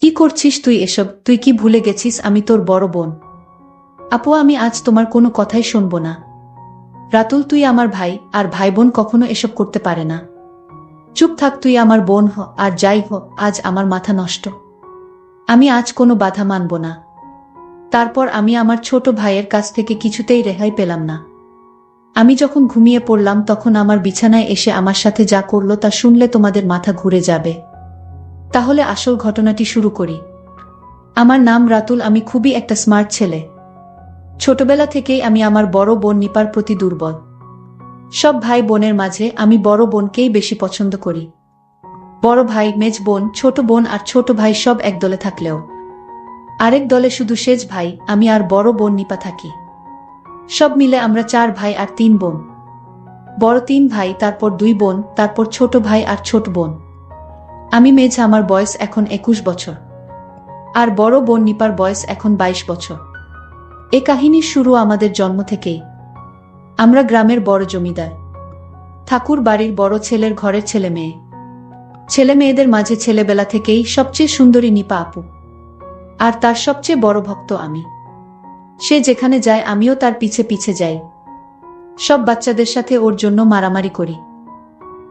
কি করছিস তুই এসব? তুই কি ভুলে গেছিস আমি তোর বড় বোন? আপু, আমি আজ তোমার কোনো কথাই শুনবো না। রাতুল, তুই আমার ভাই, আর ভাই বোন কখনো এসব করতে পারে না। চুপ থাক, তুই আমার বোন হ, আর যাই হোক আজ আমার মাথা নষ্ট। আমি আজ কোনো বাধা মানব না। তারপর আমি আমার ছোট ভাইয়ের কাছ থেকে কিছুতেই রেহাই পেলাম না। আমি যখন ঘুমিয়ে পড়লাম তখন আমার বিছানায় এসে আমার সাথে যা করলো তা শুনলে তোমাদের মাথা ঘুরে যাবে। তাহলে আসল ঘটনাটি শুরু করি। আমার নাম রাতুল, আমি খুবই একটা স্মার্ট ছেলে। ছোটবেলা থেকেই আমি আমার বড় বোন নিপার প্রতি দুর্বল। সব ভাই বোনের মাঝে আমি বড় বোনকেই বেশি পছন্দ করি। বড় ভাই, মেজ বোন, ছোট বোন আর ছোট ভাই সব এক দলে থাকলেও আরেক দলে শুধু সেজ ভাই, আমি আর বড় বোন নিপা থাকি। সব মিলে আমরা 4 ভাই আর 3 বোন। বড় 3 ভাই, তারপর 2 বোন, তারপর ছোট ভাই আর ছোট বোন। আমি মেজ, আমার বয়স এখন 21 বছর। আর বড় বোন নিপার বয়স এখন 22 বছর। এ কাহিনীর শুরু আমাদের জন্ম থেকেই। আমরা গ্রামের বড় জমিদার ঠাকুর বাড়ির বড় ছেলের ঘরের ছেলে মেয়ে। ছেলে মেয়েদের মাঝে ছেলেবেলা থেকেই সবচেয়ে সুন্দরী নিপা আপু। আর তার সবচেয়ে বড় ভক্ত আমি। সে যেখানে যায় আমিও তার পিছে পিছে যাই। সব বাচ্চাদের সাথে ওর জন্য মারামারি করি।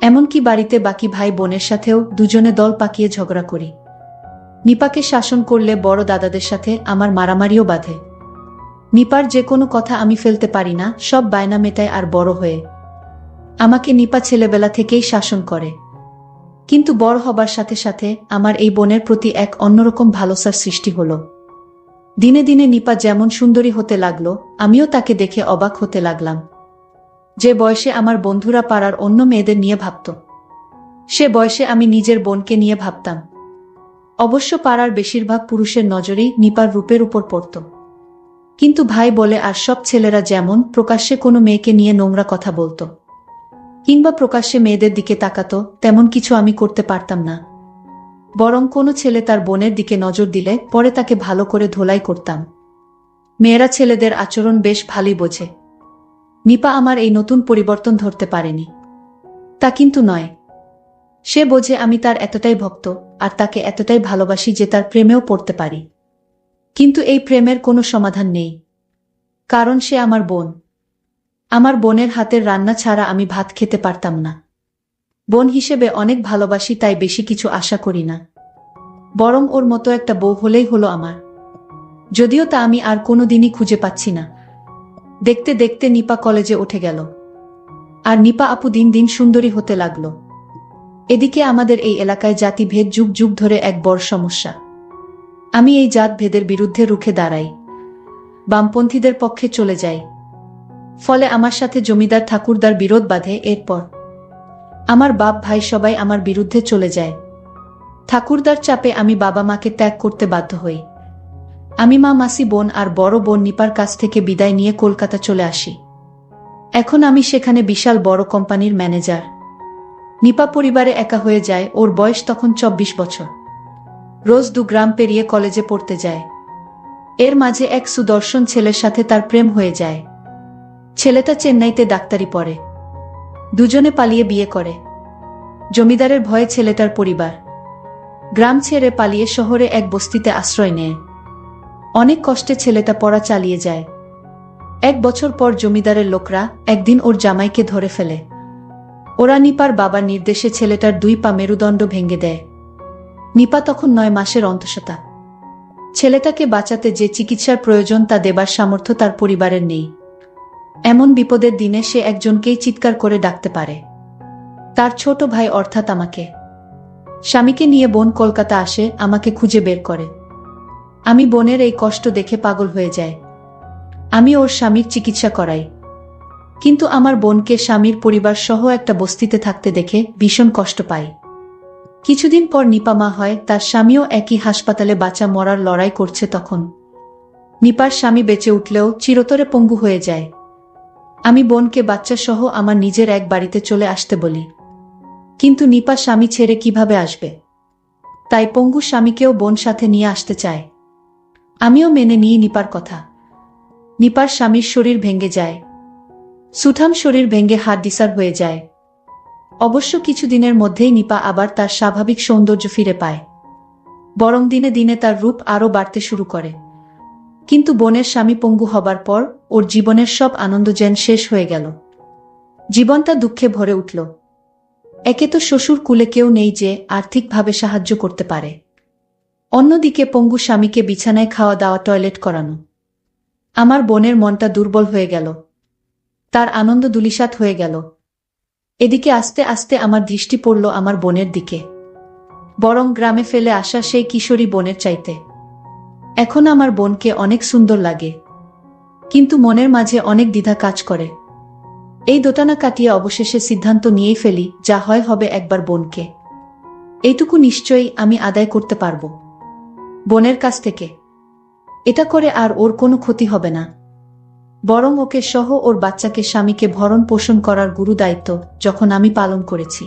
এমনকি বাড়িতে বাকি ভাই বোনের সাথেও দুজনে দল পাকিয়ে ঝগড়া করি। নিপাকে শাসন করলে বড় দাদাদের সাথে আমার মারামারিও বাধে। নিপার যে কোনো কথা আমি ফেলতে পারি না, সব বায়না মেটায়। আর বড় হয়ে আমাকে নিপা ছেলেবেলা থেকেই শাসন করে। কিন্তু বড় হবার সাথে সাথে আমার এই বোনের প্রতি এক অন্যরকম ভালোবাসার সৃষ্টি হলো। দিনে দিনে নিপা যেমন সুন্দরী হতে লাগলো, আমিও তাকে দেখে অবাক হতে লাগলাম। যে বয়সে আমার বন্ধুরা পাড়ার অন্য মেয়েদের নিয়ে ভাবত, সে বয়সে আমি নিজের বোনকে নিয়ে ভাবতাম। অবশ্য পাড়ার বেশিরভাগ পুরুষের নজরেই নিপার রূপের উপর পড়ত। কিন্তু ভাই বলে আর সব ছেলেরা যেমন প্রকাশ্যে কোনো মেয়েকে নিয়ে নোংরা কথা বলতো কিংবা প্রকাশ্যে মেয়েদের দিকে তাকাতো, তেমন কিছু আমি করতে পারতাম না। বরং কোনো ছেলে তার বোনের দিকে নজর দিলে পরে তাকে ভালো করে ধোলাই করতাম। মেয়েরা ছেলেদের আচরণ বেশ ভালোই বোঝে। নিপা আমার এই নতুন পরিবর্তন ধরতে পারেনি। তা কিন্তু নয়। সে বোঝে আমি তার এতটাই ভক্ত আর তাকে এতটাই ভালোবাসি যে তার প্রেমেও পড়তে পারি। কিন্তু এই প্রেমের কোনো সমাধান নেই, কারণ সে আমার বোন। আমার বোনের হাতের রান্না ছাড়া আমি ভাত খেতে পারতাম না। বোন হিসেবে অনেক ভালোবাসি, তাই বেশি কিছু আশা করি না। বরং ওর মতো একটা বউ হলেই হলো আমার। যদিও তা আমি আর কোনোদিনই খুঁজে পাচ্ছি না। দেখতে দেখতে নিপা কলেজে উঠে গেল। আর নিপা আপু দিন দিন সুন্দরী হতে লাগল। এদিকে আমাদের এই এলাকায় জাতিভেদ যুগ যুগ ধরে এক বড় সমস্যা। আমি এই জাতভেদের বিরুদ্ধে রুখে দাঁড়াই, বামপন্থীদের পক্ষে চলে যাই। ফলে আমার সাথে জমিদার ঠাকুরদার বিরোধ বাধে। এরপর আমার বাপ ভাই সবাই আমার বিরুদ্ধে চলে যায়। ঠাকুরদার চাপে আমি বাবা মাকে ত্যাগ করতে বাধ্য হই। আমি মা, মাসি, বোন আর বড় বোন নিপার কাছ থেকে বিদায় নিয়ে কলকাতা চলে আসি। এখন আমি সেখানে বিশাল বড় কোম্পানির ম্যানেজার। নিপা পরিবারে একা হয়ে যায়। ওর বয়স তখন 24 বছর। রোজ 2 গ্রাম পেরিয়ে কলেজে পড়তে যায়। এর মাঝে এক সুদর্শন ছেলের সাথে তার প্রেম হয়ে যায়। ছেলেটা চেন্নাইতে ডাক্তারি পড়ে। দুজনে পালিয়ে বিয়ে করে। জমিদারের ভয়ে ছেলেটার পরিবার গ্রাম ছেড়ে পালিয়ে শহরে এক বস্তিতে আশ্রয় নেয়। অনেক কষ্টে ছেলেটা পড়া চালিয়ে যায়। 1 বছর পর জমিদারের লোকরা একদিন ওর জামাইকে ধরে ফেলে। ওরা নিপার বাবার নির্দেশে ছেলেটার 2 পা মেরুদণ্ড ভেঙে দেয়। নিপা তখন 9 মাসের অন্তঃসত্ত্বা। ছেলেটাকে বাঁচাতে যে চিকিৎসার প্রয়োজন তা দেবার সামর্থ্য তার পরিবারের নেই। এমন বিপদের দিনে সে একজনকেই চিৎকার করে ডাকতে পারে, তার ছোট ভাই অর্থাৎ আমাকে। স্বামীকে নিয়ে বোন কলকাতা আসে, আমাকে খুঁজে বের করে। আমি বোনের এই কষ্ট দেখে পাগল হয়ে যাই। আমি ওর স্বামীর চিকিৎসা করাই। কিন্তু আমার বোনকে স্বামীর পরিবার সহ একটা বস্তিতে থাকতে দেখে ভীষণ কষ্ট পাই। কিছুদিন পর নিপা মা হয়। তার স্বামীও একই হাসপাতালে বাঁচা মরার লড়াই করছে। তখন নিপার স্বামী বেঁচে উঠলেও চিরতরে পঙ্গু হয়ে যায়। আমি বোনকে বাচ্চা সহ আমার নিজের এক বাড়িতে চলে আসতে বলি, কিন্তু নিপা স্বামী ছেড়ে কিভাবে আসবে। তাই পঙ্গু স্বামীকেও বোন সাথে নিয়ে আসতে চায়। আমিও মেনে নিই নিপার কথা। নিপার স্বামীর শরীর ভেঙে যায়। সুঠাম শরীর ভেঙে হাড়-ডিসার হয়ে যায়। অবশ্য কিছুদিনের মধ্যেই নিপা আবার তার স্বাভাবিক সৌন্দর্য ফিরে পায়। বরং দিনে দিনে তার রূপ আরও বাড়তে শুরু করে। কিন্তু বোনের স্বামী পঙ্গু হবার পর ওর জীবনের সব আনন্দ যেন শেষ হয়ে গেল। জীবনটা দুঃখে ভরে উঠল। একে তো শ্বশুর কুলে কেউ নেই যে আর্থিকভাবে সাহায্য করতে পারে, অন্যদিকে পঙ্গু স্বামীকে বিছানায় খাওয়া দাওয়া, টয়লেট করানো। আমার বোনের মনটা দুর্বল হয়ে গেল, তার আনন্দ ধূলিসাৎ হয়ে গেল। এদিকে আস্তে আস্তে আমার দৃষ্টি পড়ল আমার বোনের দিকে, বরং গ্রামে ফেলে আসা সেই কিশোরী বোনের চাইতে। এখন আমার বোনকে অনেক সুন্দর লাগে, কিন্তু মনের মাঝে অনেক দ্বিধা কাজ করে। এই দোটানা কাটিয়ে অবশেষে সিদ্ধান্ত নিয়েই ফেলি, যা হয় হবে, একবার বোনকে। এইটুকু নিশ্চয়ই আমি আদায় করতে পারব বোনের কাছ থেকে। এটা করে আর ওর কোনো ক্ষতি হবে না, বরং ওকে সহ ওর বাচ্চাকে স্বামীকে ভরণ পোষণ করার গুরু দায়িত্ব যখন আমি পালন করেছি,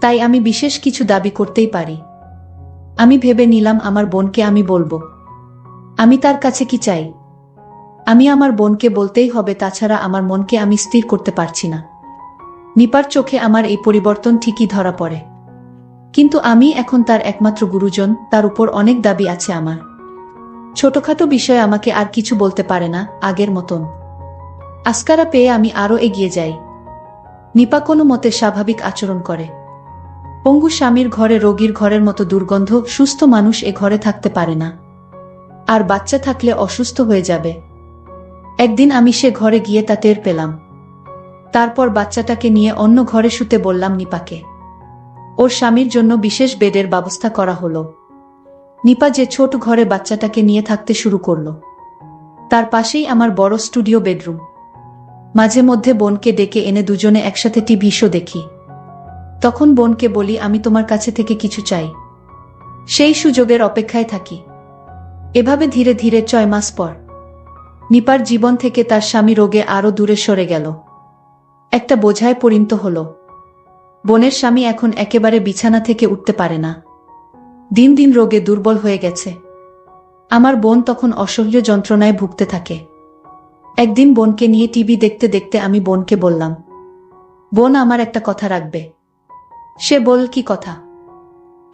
তাই আমি বিশেষ কিছু দাবি করতেই পারি। আমি ভেবে নিলাম আমার বোনকে আমি বলবো আমি তার কাছে কি চাই। আমি আমার বোনকে বলতেই হবে, তাছাড়া আমার মনকে আমি স্থির করতে পারছি না। নিপার চোখে আমার এই পরিবর্তন ঠিকই ধরা পড়ে, কিন্তু আমি এখন তার একমাত্র গুরুজন, তার উপর অনেক দাবি আছে আমার। ছোটখাটো বিষয়ে আমাকে আর কিছু বলতে পারে না আগের মতন। আস্কারা পেয়ে আমি আরও এগিয়ে যাই। নিপা কোনো মতে স্বাভাবিক আচরণ করে। পঙ্গু স্বামীর ঘরে রোগীর ঘরের মতো দুর্গন্ধ, সুস্থ মানুষ এ ঘরে থাকতে পারে না, আর বাচ্চা থাকলে অসুস্থ হয়ে যাবে। একদিন আমি সে ঘরে গিয়ে তা টের পেলাম। তারপর বাচ্চাটাকে নিয়ে অন্য ঘরে শুতে বললাম নিপাকে। ওর স্বামীর জন্য বিশেষ বেডের ব্যবস্থা করা হলো। নিপা যে ছোট ঘরে বাচ্চাটাকে নিয়ে থাকতে শুরু করলো। তার পাশেই আমার বড় স্টুডিও বেডরুম। মাঝে মধ্যে বোনকে ডেকে এনে দুজনে একসাথে টিভি শো দেখি। তখন বোনকে বলি, আমি তোমার কাছে থেকে কিছু চাই, সেই সুযোগের অপেক্ষায় থাকি। এভাবে ধীরে ধীরে 6 মাস পর নিপার জীবন থেকে তার স্বামী রোগে আরও দূরে সরে গেল, একটা বোঝায় পরিণত হল। বোনের স্বামী এখন একেবারে বিছানা থেকে উঠতে পারে না, দিন দিন রোগে দুর্বল হয়ে গেছে। আমার বোন তখন অসহ্য যন্ত্রণায় ভুগতে থাকে। একদিন বোনকে নিয়ে টিভি দেখতে দেখতে আমি বোনকে বললাম, বোন আমার একটা কথা রাখবে। সে বল, কি কথা?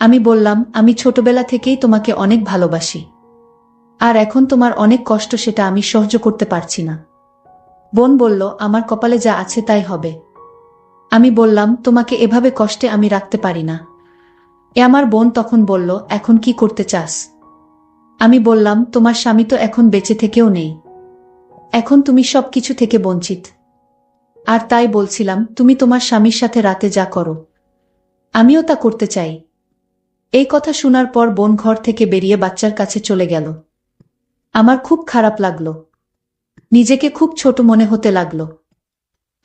আমি বললাম, আমি ছোটবেলা থেকেই তোমাকে অনেক ভালোবাসি, আর এখন তোমার অনেক কষ্ট, সেটা আমি সহ্য করতে পারছি না। বোন বলল, আমার কপালে যা আছে তাই হবে। আমি বললাম, তোমাকে এভাবে কষ্টে আমি রাখতে পারি না। আমার বোন তখন বলল, এখন কি করতে চাস? আমি বললাম, তোমার স্বামী তো এখন বেঁচে থেকেও নেই, এখন তুমি সব কিছু থেকে বঞ্চিত। আর তাই বলছিলাম, তুমি তোমার স্বামীর সাথে রাতে যা করো আমিও তা করতে চাই। এই কথা শোনার পর বোন ঘর থেকে বেরিয়ে বাচ্চার কাছে চলে গেল। আমার খুব খারাপ লাগলো, নিজেকে খুব ছোট মনে হতে লাগলো।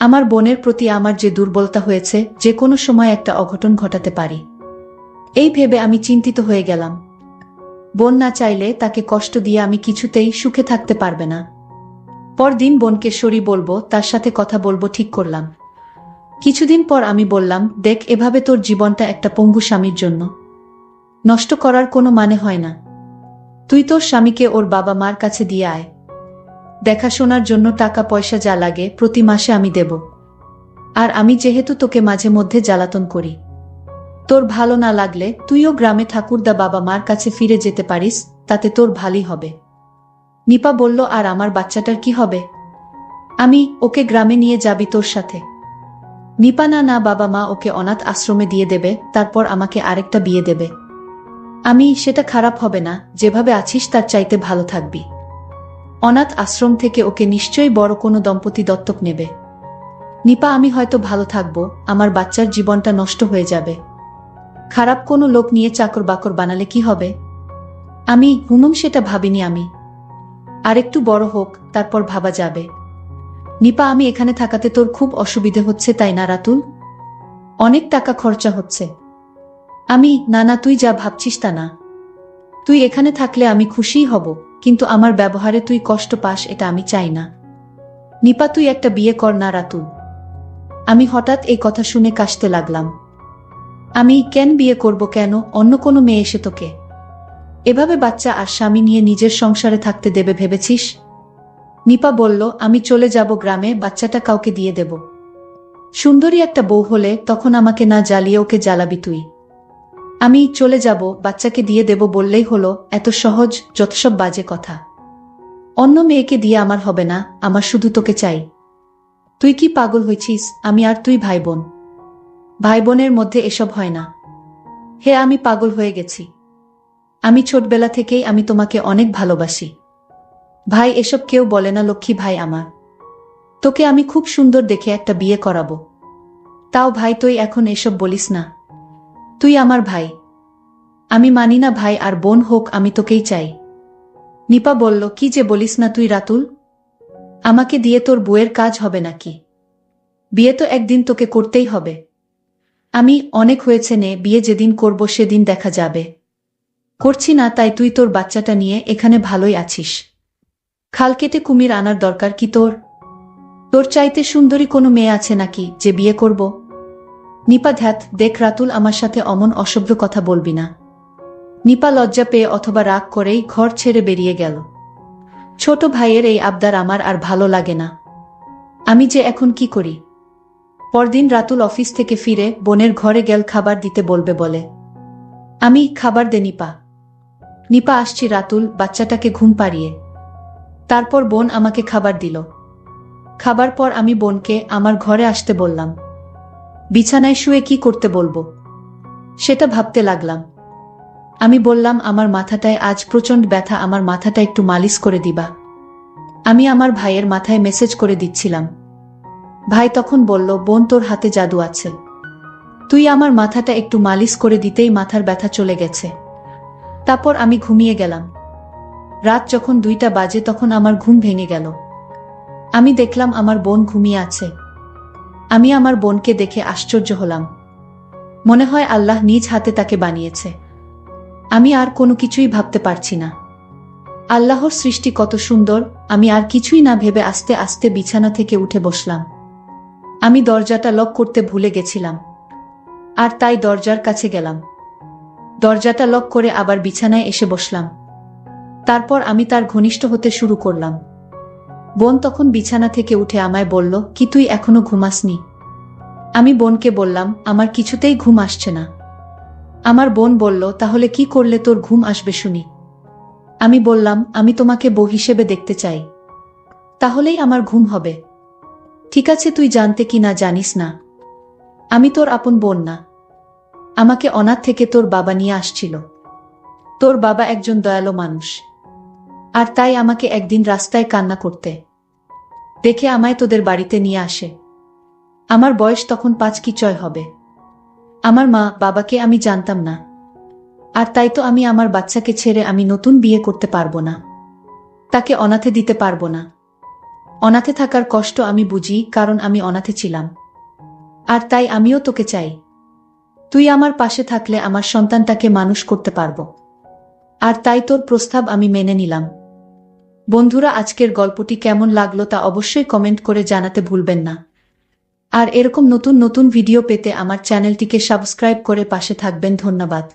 আমার বোনের প্রতি আমার যে দুর্বলতা হয়েছে, যে কোনো সময় একটা অঘটন ঘটাতে পারি, এই ভেবে আমি চিন্তিত হয়ে গেলাম। বোন না চাইলে তাকে কষ্ট দিয়ে আমি কিছুতেই সুখে থাকতে পারবে না। পরদিন বোনকে সরি বলবো, তার সাথে কথা বলবো ঠিক করলাম। কিছুদিন পর আমি বললাম, দেখ, এভাবে তোর জীবনটা একটা পঙ্গু স্বামীর জন্য নষ্ট করার কোনো মানে হয় না। তুই তোর স্বামীকে ওর বাবা মার কাছে দিয়ে আয়, দেখাশোনার জন্য টাকা পয়সা যা লাগে প্রতি মাসে আমি দেব। আর আমি যেহেতু তোকে মাঝে মধ্যে জ্বালাতন করি, তোর ভালো না লাগলে তুইও গ্রামে ঠাকুরদা বাবা মার কাছে ফিরে যেতে পারিস, তাতে তোর ভালোই হবে। নিপা বলল, আর আমার বাচ্চাটার কি হবে? আমি, ওকে গ্রামে নিয়ে যাবি তোর সাথে? নিপা, না না, বাবা মা ওকে অনাথ আশ্রমে দিয়ে দেবে, তারপর আমাকে আরেকটা বিয়ে দেবে। আমি, সেটা খারাপ হবে না, যেভাবে আছিস তার চাইতে ভালো থাকবি। অনাথ আশ্রম থেকে ওকে নিশ্চয়ই বড় কোনো দম্পতি দত্তক নেবে। নিপা, আমি হয়তো ভালো থাকবো, আমার বাচ্চার জীবনটা নষ্ট হয়ে যাবে। খারাপ কোনো লোক নিয়ে চাকর বাকর বানালে কি হবে? আমি, সেটা ভাবিনি আমি। আরেকটু বড় হোক, তারপর ভাবা যাবে। নিপা, আমি এখানে থাকাতে তোর খুব অসুবিধে হচ্ছে তাই না রাতুল? অনেক টাকা খরচা হচ্ছে। আমি, না না, তুই যা ভাবছিস তা না। তুই এখানে থাকলে আমি খুশিই হব, কিন্তু আমার ব্যবহারে তুই কষ্ট পাস এটা আমি চাই না। নিপা, তুই একটা বিয়ে কর না রাতুল। আমি হঠাৎ এই কথা শুনে কাশতে লাগলাম। আমি, কেন বিয়ে করব? কেন? অন্য কোনো মেয়ে এসে তোকে এভাবে বাচ্চা আর স্বামী নিয়ে নিজের সংসারে থাকতে দেবে ভেবেছিস? নিপা বলল, আমি চলে যাব গ্রামে, বাচ্চাটা কাউকে দিয়ে দেব। সুন্দরী একটা বউ হলে তখন আমাকে না জ্বালিয়ে ওকে জ্বালাবি তুই। আমি চলে যাব, বাচ্চাকে দিয়ে দেব বললেই হলো, এত সহজ? যত সব বাজে কথা। অন্য মেয়েকে দিয়ে আমার হবে না, আমার শুধু তোকে চাই। তুই কি পাগল হয়েছিস? আমি আর তুই ভাই বোন। ভাই বোনের মধ্যে এসব হয় না। হে, আমি পাগল হয়ে গেছি। আমি ছোটবেলা থেকেই আমি তোমাকে অনেক ভালোবাসি। ভাই এসব কেউ বলে না লক্ষ্মী ভাই আমার। তোকে আমি খুব সুন্দর দেখে একটা বিয়ে করাবো। তাও ভাই তুই এখন এসব বলিস না। তুই আমার ভাই। আমি মানি না ভাই আর বোন হোক, আমি তোকেই চাই। নিপা বলল, কি যে বলিস না তুই রাতুল। আমাকে দিয়ে তোর বউয়ের কাজ হবে নাকি? বিয়ে তো একদিন তোকে করতেই হবে। আমি অনেক হয়েছে নে, বিয়ে যেদিন করব সেদিন দেখা যাবে। করছি না তাই তুই তোর বাচ্চাটা নিয়ে এখানে ভালোই আছিস। খাল কেটে কুমির আনার দরকার কি তোর? তোর চাইতে সুন্দরী কোনো মেয়ে আছে নাকি যে বিয়ে করব? নিপা ধ্যাত, দেখ রাতুল, আমার সাথে অমন অসভ্য কথা বলবি না। নিপা লজ্জা পেয়ে অথবা রাগ করেই ঘর ছেড়ে বেরিয়ে গেল। ছোট ভাইয়ের এই আবদার আমার আর ভালো লাগে না। আমি যে এখন কি করি? পরদিন রাতুল অফিস থেকে ফিরে বোনের ঘরে গেল খাবার দিতে বলবে বলে। আমি খাবার দে নিপা। নিপা আসছি রাতুল, বাচ্চাটাকে ঘুম পাড়িয়ে। তারপর বোন আমাকে খাবার দিল। খাবার পর আমি বোনকে আমার ঘরে আসতে বললাম। বিছানায় শুয়ে কি করতে বলবো সেটা ভাবতে লাগলাম। আমি বললাম, আমার মাথাটায় আজ প্রচণ্ড ব্যথা, আমার মাথাটা একটু মালিশ করে দিবা। আমি আমার ভাইয়ের মাথায় মেসেজ করে দিচ্ছিলাম। ভাই তখন বলল, বোন তোর হাতে জাদু আছে, তুই আমার মাথাটা একটু মালিশ করে দিতেই মাথার ব্যথা চলে গেছে। তারপর আমি ঘুমিয়ে গেলাম। রাত যখন 2টা বাজে তখন আমার ঘুম ভেঙে গেল। আমি দেখলাম আমার বোন ঘুমিয়ে আছে। আমি আমার বোনকে দেখে আশ্চর্য হলাম। মনে হয় আল্লাহ নিজ হাতে তাকে বানিয়েছে। আমি আর কোনো কিছুই ভাবতে পারছি না। আল্লাহর সৃষ্টি কত সুন্দর। আমি আর কিছুই না ভেবে আস্তে আস্তে বিছানা থেকে উঠে বসলাম। আমি দরজাটা লক করতে ভুলে গেছিলাম, আর তাই দরজার কাছে গেলাম। দরজাটা লক করে আবার বিছানায় এসে বসলাম। তারপর আমি তার ঘনিষ্ঠ হতে শুরু করলাম। বোন তখন বিছানা থেকে উঠে আমায় বলল, কি তুই এখনো ঘুমাসনি? আমি বোনকে বললাম, আমার কিছুতেই ঘুম আসছে না। আমার বোন বলল, তাহলে কি করলে তোর ঘুম আসবে শুনি? আমি বললাম, আমি তোমাকে বউ হিসেবে দেখতে চাই, তাহলেই আমার ঘুম হবে। ঠিক আছে, তুই জানতে কি না জানিস না, আমি তোর আপন বোন না। আমাকে অনাথ থেকে তোর বাবা নিয়ে আসছিল। তোর বাবা একজন দয়ালু মানুষ, আর তাই আমাকে একদিন রাস্তায় কান্না করতে দেখে আমায় তোদের বাড়িতে নিয়ে আসে। আমার বয়স তখন 5 কি 6 হবে। আমার মা বাবাকে আমি জানতাম না, আর তাই তো আমি আমার বাচ্চাকে ছেড়ে আমি নতুন বিয়ে করতে পারবো না। তাকে অনাথে দিতে পারবো না। অনাথে থাকার কষ্ট আমি বুঝি, কারণ আমি অনাথে ছিলাম। আর তাই আমিও তোকে চাই। তুই আমার পাশে থাকলে আমার সন্তানটাকে মানুষ করতে পারবো। আর তাই তোর প্রস্তাব আমি মেনে নিলাম। বন্ধুরা, আজকের গল্পটি কেমন লাগলো তা অবশ্যই কমেন্ট করে জানাতে ভুলবেন না। আর এরকম নতুন নতুন ভিডিও পেতে আমার চ্যানেলটিকে সাবস্ক্রাইব করে পাশে থাকবেন। ধন্যবাদ।